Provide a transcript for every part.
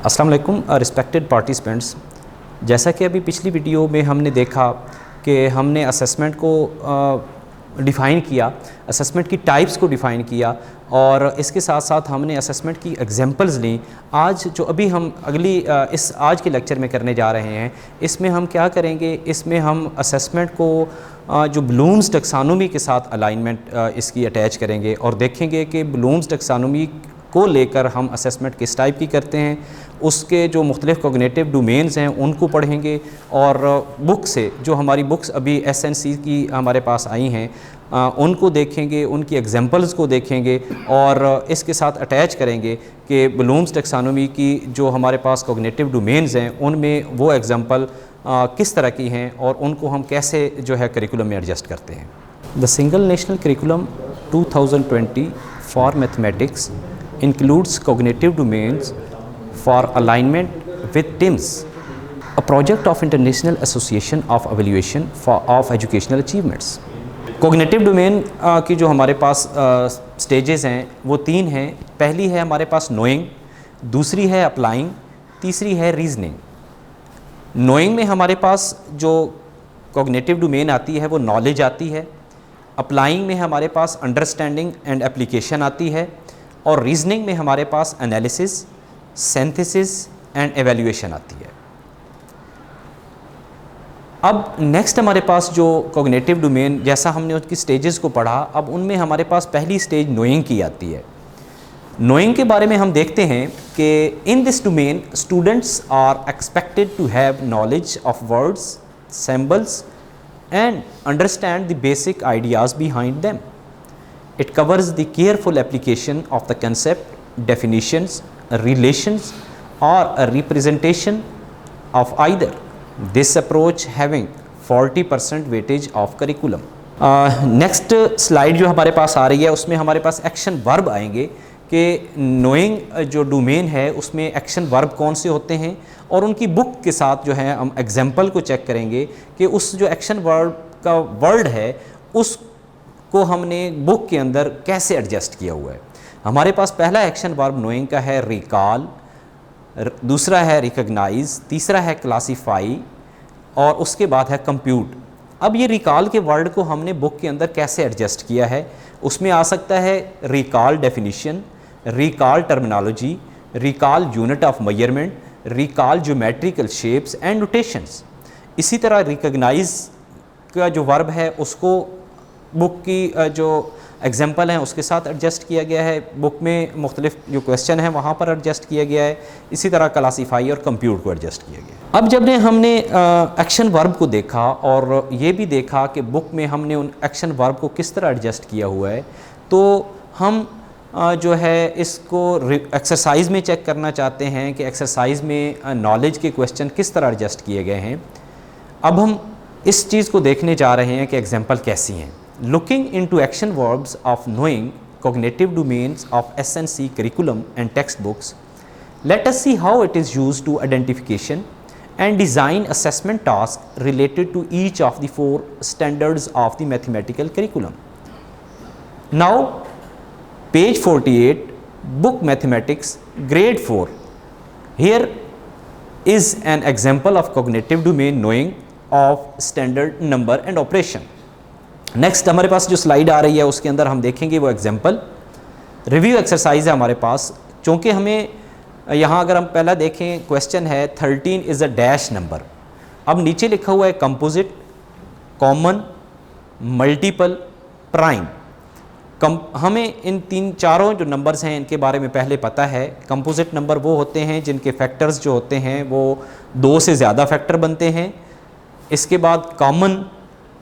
अस्सलाम वालेकुम respected participants. जैसा कि अभी पिछली वीडियो में हमने देखा कि हमने असेसमेंट को डिफ़ाइन किया, असेसमेंट की टाइप्स को डिफ़ाइन किया और इसके साथ साथ हमने असेसमेंट की एग्जांपल्स ली। आज जो अभी हम इस आज के लेक्चर में करने जा रहे हैं, इसमें हम क्या करेंगे, इसमें हम असेसमेंट को जो ब्लूम्स टैक्सोनॉमी के साथ अलाइनमेंट इसकी अटैच करेंगे और देखेंगे कि ब्लूम्स टैक्सोनॉमी को लेकर हम असेसमेंट किस टाइप की करते हैं, उसके जो मुख्तलिफ़ कोग्निटिव डोमेन्स हैं उनको पढ़ेंगे और बुक से जो हमारी बुक्स अभी SNC की हमारे पास आई हैं उनको देखेंगे, उनकी एग्जांपल्स को देखेंगे और इसके साथ अटैच करेंगे कि ब्लूम्स टैक्सोनॉमी की जो हमारे पास कोग्निटिव डोमेन्स हैं उनमें वो एग्जांपल किस तरह की हैं और उनको हम कैसे जो है करिकुलम में एडजस्ट करते हैं। The single national curriculum 2020 for mathematics includes cognitive domains for alignment with TIMSS, a project of International Association of Evaluation of Educational Achievements. Cognitive domain की जो हमारे पास stages हैं वो तीन हैं। पहली है हमारे पास knowing, दूसरी है applying, तीसरी है reasoning। knowing में हमारे पास जो cognitive domain आती है वो knowledge आती है, applying में हमारे पास understanding and application आती है और रीजनिंग में हमारे पास एनालिसिस, सिंथेसिस एंड एवेल्यूएशन आती है। अब नेक्स्ट हमारे पास जो कॉग्निटिव डोमेन, जैसा हमने उसकी स्टेजेस को पढ़ा, अब उनमें हमारे पास पहली स्टेज नोइंग की आती है। नोइंग के बारे में हम देखते हैं कि in this domain students are expected to have knowledge of words, symbols and understand the basic ideas behind them. It covers the careful application of the concept, definitions, relations or a representation of either. This approach having 40% weightage of curriculum. Next slide जो हमारे पास आ रही है उसमें हमारे पास action verb आएंगे कि knowing जो domain है उसमें एक्शन वर्ब कौन से होते हैं और उनकी बुक के साथ जो है हम एग्जाम्पल को चेक करेंगे कि उस जो एक्शन वर्ब का वर्ड है उस को हमने बुक के अंदर कैसे एडजस्ट किया हुआ है। हमारे पास पहला एक्शन वर्ब नोइंग का है रिकॉल, दूसरा है रिकॉग्नाइज, तीसरा है क्लासीफाई और उसके बाद है कंप्यूट। अब ये रिकॉल के वर्ड को हमने बुक के अंदर कैसे एडजस्ट किया है, उसमें आ सकता है recall definition, recall terminology, recall unit of measurement, recall geometrical shapes and notations. इसी तरह रिकॉग्नाइज का जो वर्ब है उसको बुक की जो एग्जाम्पल हैं उसके साथ एडजस्ट किया गया है, बुक में मुख्तलिफ जो क्वेश्चन हैं वहाँ पर एडजस्ट किया गया है। इसी तरह क्लासीफाई और कंप्यूट को एडजस्ट किया गया। अब जब हमने एक्शन वर्ब को देखा और ये भी देखा कि बुक में हमने उन एक्शन वर्ब को किस तरह एडजस्ट किया हुआ है, तो हम जो है इसको एक्सरसाइज में चेक करना चाहते हैं कि एक्सरसाइज में नॉलेज के क्वेश्चन किस तरह एडजस्ट किए गए हैं। अब हम इस चीज़ को देखने जा रहे हैं कि एग्जाम्पल कैसी हैं। Looking into action verbs of knowing cognitive domains of SNC curriculum and textbooks, let us see how it is used to identification and design assessment tasks related to each of the 4 standards of the mathematical curriculum. Now, page 48, book mathematics, grade 4. Here is an example of cognitive domain knowing of standard number and operation. Next हमारे पास जो slide आ रही है उसके अंदर हम देखेंगे वो example review exercise है हमारे पास। चूँकि हमें यहाँ अगर हम पहला देखें क्वेश्चन है 13 इज़ अ डैश नंबर। अब नीचे लिखा हुआ है कंपोजिट, कॉमन, मल्टीपल, प्राइम। हमें इन चारों जो नंबर्स हैं इनके बारे में पहले पता है। कंपोजिट नंबर वो होते हैं जिनके फैक्टर्स जो होते हैं वो 2 से ज़्यादा फैक्टर बनते हैं। इसके बाद कॉमन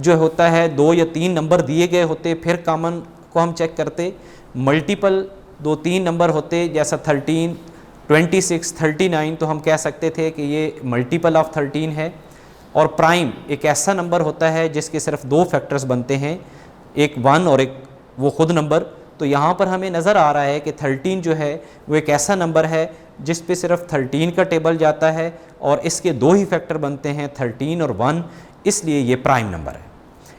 जो होता है 2 या 3 नंबर दिए गए होते, फिर कॉमन को हम चेक करते। मल्टीपल 2-3 नंबर होते, जैसा 13, 26, 39, तो हम कह सकते थे कि ये मल्टीपल ऑफ 13 है। और प्राइम एक ऐसा नंबर होता है जिसके सिर्फ 2 फैक्टर्स बनते हैं, एक 1 और एक वो खुद नंबर। तो यहाँ पर हमें नज़र आ रहा है कि 13 जो है वो एक ऐसा नंबर है जिस पे सिर्फ 13 का टेबल जाता है और इसके 2 ही फैक्टर बनते हैं, 13 और 1, इसलिए ये प्राइम नंबर है।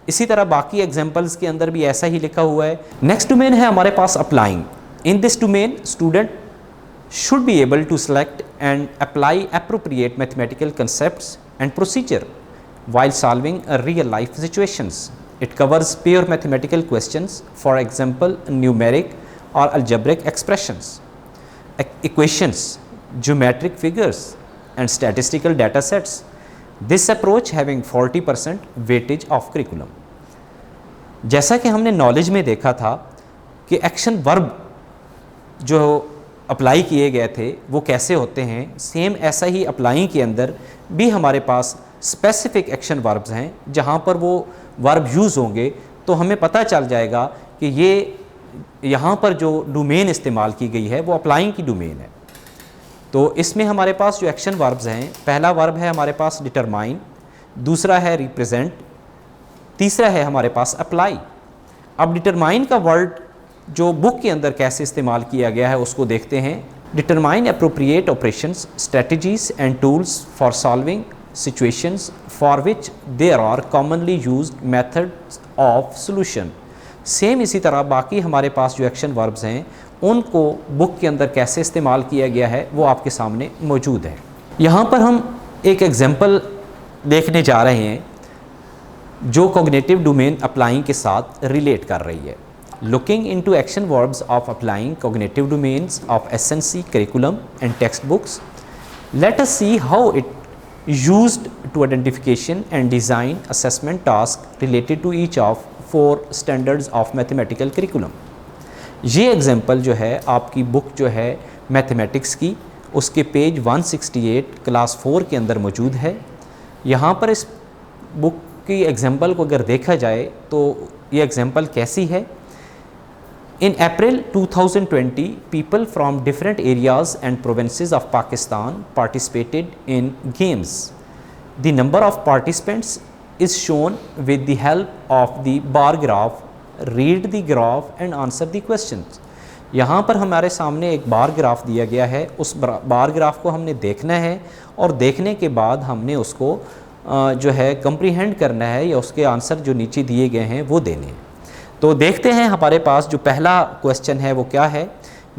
इसी तरह बाकी एग्जाम्पल्स के अंदर भी ऐसा ही लिखा हुआ है। नेक्स्ट डोमेन है हमारे पास applying. In this domain student should be able to select and apply appropriate mathematical concepts and procedure while solving real life situations. It covers pure mathematical questions, for example numeric or algebraic expressions, equations, geometric figures and statistical data sets. This approach having 40% weightage of curriculum. जैसा कि हमने knowledge में देखा था कि action verb जो apply किए गए थे वो कैसे होते हैं, सेम ऐसा ही अप्लाइंग के अंदर भी हमारे पास स्पेसिफिक एक्शन वर्ब्स हैं जहाँ पर वो वर्ब यूज़ होंगे तो हमें पता चल जाएगा कि ये यहाँ पर जो डोमेन इस्तेमाल की गई है वो अप्लाइंग की डोमेन है। तो इसमें हमारे पास जो एक्शन वर्ब्स हैं, पहला वर्ब है हमारे पास डिटरमाइन, दूसरा है रिप्रेजेंट, तीसरा है हमारे पास अप्लाई। अब डिटरमाइन का वर्ड जो बुक के अंदर कैसे इस्तेमाल किया गया है उसको देखते हैं। Determine appropriate operations, strategies and tools for solving situations for which there are commonly used methods of solution. Same इसी तरह बाकी हमारे पास जो एक्शन वर्ब्स हैं उनको बुक के अंदर कैसे इस्तेमाल किया गया है वो आपके सामने मौजूद है। यहाँ पर हम एक एग्जांपल देखने जा रहे हैं जो कॉग्निटिव डोमेन अप्लाइंग के साथ रिलेट कर रही है। Looking into action verbs of applying cognitive domains of SNC curriculum and textbooks, let us see how it used to identification and design assessment tasks related to each of 4 standards of mathematical curriculum. ये example जो है आपकी book जो है mathematics की उसके page 168 class 4 के अंदर मौजूद है। यहाँ पर इस बुक की एग्जाम्पल को अगर देखा जाए तो ये एग्जाम्पल कैसी है। In April 2020, people from different areas and provinces of Pakistan participated in games. The number of participants is shown with the help of the bar graph. Read the graph and answer the questions. यहाँ पर हमारे सामने एक bar graph दिया गया है, उस bar graph को हमने देखना है और देखने के बाद हमने उसको जो है कंप्रीहेंड करना है या उसके आंसर जो नीचे दिए गए हैं वो देने हैं। तो देखते हैं हमारे पास जो पहला क्वेश्चन है वो क्या है।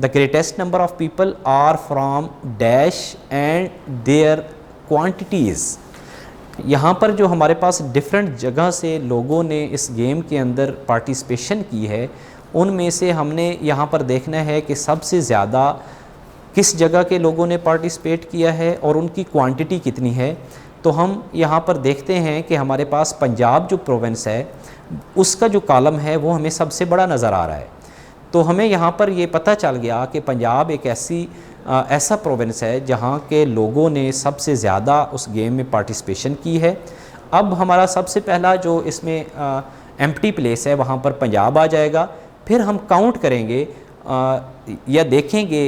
The greatest number of people are from dash and their quantities. यहाँ पर जो हमारे पास डिफरेंट जगह से लोगों ने इस गेम के अंदर पार्टिसिपेशन की है उनमें से हमने यहाँ पर देखना है कि सबसे ज़्यादा किस जगह के लोगों ने पार्टिसिपेट किया है और उनकी क्वांटिटी कितनी है। तो हम यहाँ पर देखते हैं कि हमारे पास पंजाब जो प्रोविंस है उसका जो कॉलम है वो हमें सबसे बड़ा नज़र आ रहा है। तो हमें यहाँ पर ये पता चल गया कि पंजाब एक ऐसा प्रोविंस है जहाँ के लोगों ने सबसे ज़्यादा उस गेम में पार्टिसिपेशन की है। अब हमारा सबसे पहला जो इसमें एम्प्टी प्लेस है वहाँ पर पंजाब आ जाएगा। फिर हम काउंट करेंगे या देखेंगे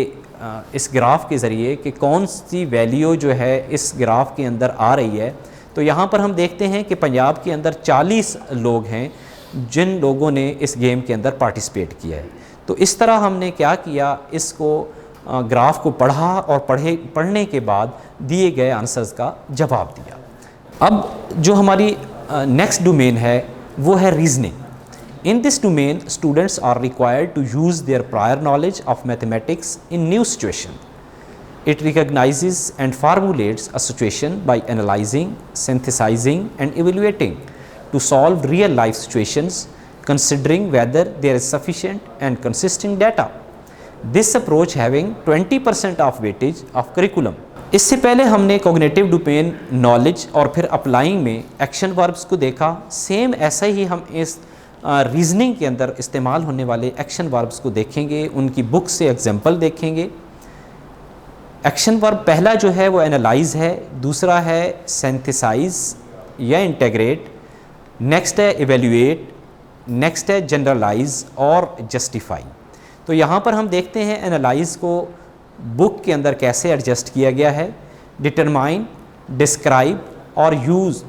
इस ग्राफ के ज़रिए कि कौन सी वैल्यू जो है इस ग्राफ के अंदर आ रही है। तो यहाँ पर हम देखते हैं कि पंजाब के अंदर 40 लोग हैं जिन लोगों ने इस गेम के अंदर पार्टिसिपेट किया है। तो इस तरह हमने क्या किया, इसको ग्राफ को पढ़ा और पढ़ने के बाद दिए गए आंसर्स का जवाब दिया। अब जो हमारी नेक्स्ट डोमेन है वो है reasoning. In this domain, students are required to use their prior knowledge of mathematics in new situation. It recognizes and formulates a situation by analyzing, synthesizing and evaluating to solve real life situations, considering whether there is sufficient and consistent data. This approach having 20% of weightage of curriculum. इससे पहले हमने cognitive domain knowledge और फिर applying में action verbs को देखा। Same ऐसा ही हम इस रीजनिंग के अंदर इस्तेमाल होने वाले एक्शन वर्ब्स को देखेंगे, उनकी बुक से एग्जांपल देखेंगे। एक्शन वर्ब पहला जो है वो एनालाइज है, दूसरा है सिंथेसाइज या इंटीग्रेट, नेक्स्ट है इवेल्युएट, नेक्स्ट है जनरलाइज और जस्टिफाई। तो यहाँ पर हम देखते हैं एनालाइज को बुक के अंदर कैसे एडजस्ट किया गया है। डिटरमाइन, डिस्क्राइब और use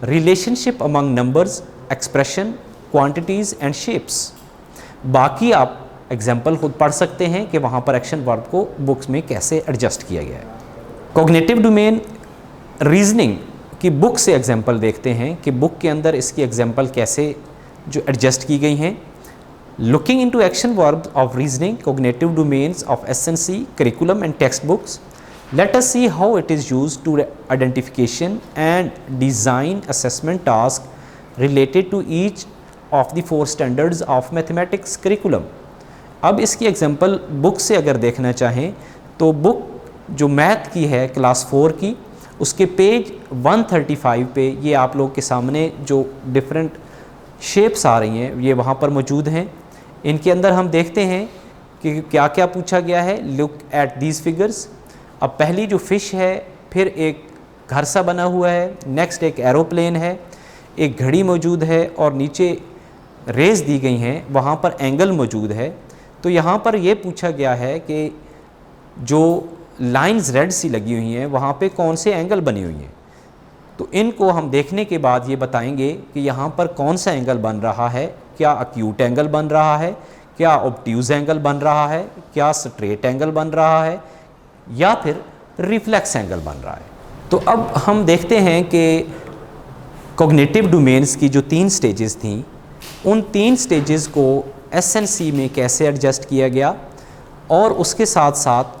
relationship among numbers, expression, quantities and shapes. बाकी आप एग्जाम्पल खुद पढ़ सकते हैं कि वहाँ पर एक्शन वर्ब को बुक्स में कैसे एडजस्ट किया गया है। कॉग्निटिव डोमेन रीजनिंग की बुक से एग्जाम्पल देखते हैं कि बुक के अंदर इसकी एग्जाम्पल कैसे जो एडजस्ट की गई हैं। Looking into action verbs of reasoning, cognitive domains of SNC, curriculum and textbooks, let us see how it is used to identification and design assessment tasks related to each of the 4 standards of mathematics curriculum. अब इसकी example book से अगर देखना चाहें तो book जो math की है क्लास 4 की, उसके पेज 135 पे ये आप लोग के सामने जो डिफरेंट शेप्स आ रही हैं ये वहाँ पर मौजूद हैं। इनके अंदर हम देखते हैं कि क्या क्या पूछा गया है। Look at these figures. अब पहली जो फ़िश है, फिर एक घर सा बना हुआ है, नेक्स्ट एक एरोप्लेन है, एक घड़ी मौजूद है और नीचे रेस दी गई हैं, वहाँ पर एंगल मौजूद है। तो यहाँ पर ये पूछा गया है कि जो लाइंस रेड सी लगी हुई हैं वहाँ पे कौन से एंगल बनी हुई हैं। तो इनको हम देखने के बाद ये बताएंगे कि यहाँ पर कौन सा एंगल बन रहा है, क्या अक्यूट एंगल बन रहा है, क्या ऑब्ट्यूज एंगल बन रहा है, क्या स्ट्रेट एंगल बन रहा है या फिर रिफ्लेक्स एंगल बन रहा है। तो अब हम देखते हैं कि कॉग्निटिव डोमेन्स की जो 3 स्टेजेस थी, उन 3 स्टेजेस को SNC में कैसे एडजस्ट किया गया और उसके साथ साथ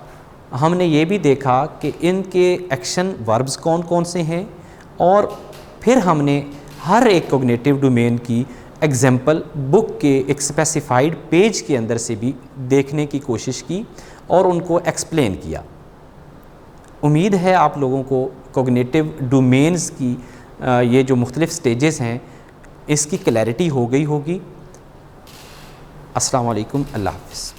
हमने ये भी देखा कि इनके एक्शन वर्ब्स कौन कौन से हैं और फिर हमने हर एक कॉग्निटिव डोमेन की एग्जाम्पल बुक के एक स्पेसिफाइड पेज के अंदर से भी देखने की कोशिश की और उनको एक्सप्लेन किया। उम्मीद है आप लोगों को कॉग्निटिव डोमेन्स की ये जो मुख्तलिफ स्टेजेस हैं इसकी क्लैरिटी हो गई होगी। अस्सलाम वालेकुम, अल्लाह हाफ़िज़।